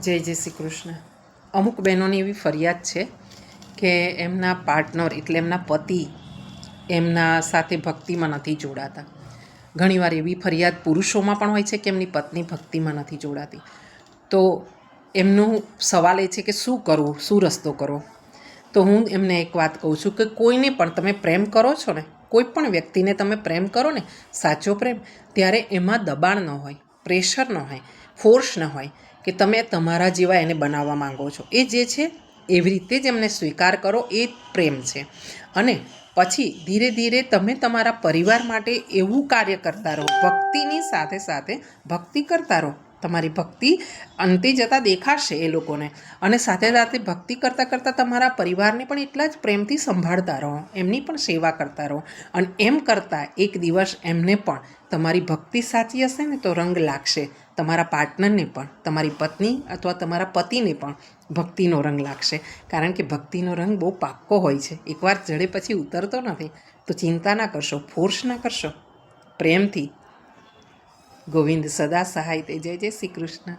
જય જય શ્રી કૃષ્ણ. અમુક બહેનોની એવી ફરિયાદ છે કે એમના પાર્ટનર એટલે એમના પતિ એમના સાથે ભક્તિમાં નથી જોડાતા. ઘણીવાર એવી ફરિયાદ પુરુષોમાં પણ હોય છે કે એમની પત્ની ભક્તિમાં નથી જોડાતી. તો એમનું સવાલ એ છે કે શું કરવું, શું રસ્તો કરવો. તો હું એમને એક વાત કહું છું કે કોઈને પણ તમે પ્રેમ કરો છો ને, કોઈ પણ વ્યક્તિને તમે પ્રેમ કરો ને, સાચો પ્રેમ, ત્યારે એમાં દબાણ ન હોય, પ્રેશર ન હોય, ફોર્સ ન હોય કે તમે તમારા જેવા એને બનાવવા માંગો છો. એ જે છે એવી રીતે જ એમને સ્વીકાર કરો, એ પ્રેમ છે. અને પછી ધીરે ધીરે તમે તમારા પરિવાર માટે એવું કાર્ય કરતા રહો, ભક્તિની સાથે સાથે ભક્તિ કરતા રહો. તમારી ભક્તિ અંતે જતાં દેખાશે એ લોકોને. અને સાથે સાથે ભક્તિ કરતાં કરતાં તમારા પરિવારને પણ એટલા જ પ્રેમથી સંભાળતા રહો, એમની પણ સેવા કરતા રહો. અને એમ કરતાં એક દિવસ એમને પણ તમારી ભક્તિ સાચી હશે ને તો રંગ લાગશે. તમારા પાર્ટનરને પણ, તમારી પત્ની અથવા તમારા પતિને પણ ભક્તિનો રંગ લાગશે. કારણ કે ભક્તિનો રંગ બહુ પાક્કો હોય છે, એકવાર જડે પછી ઉતરતો નથી. તો ચિંતા ના કરશો, ફોર્સ ના કરશો, પ્રેમથી. ગોવિંદ સદા સહાય તે. જય જય શ્રી કૃષ્ણ.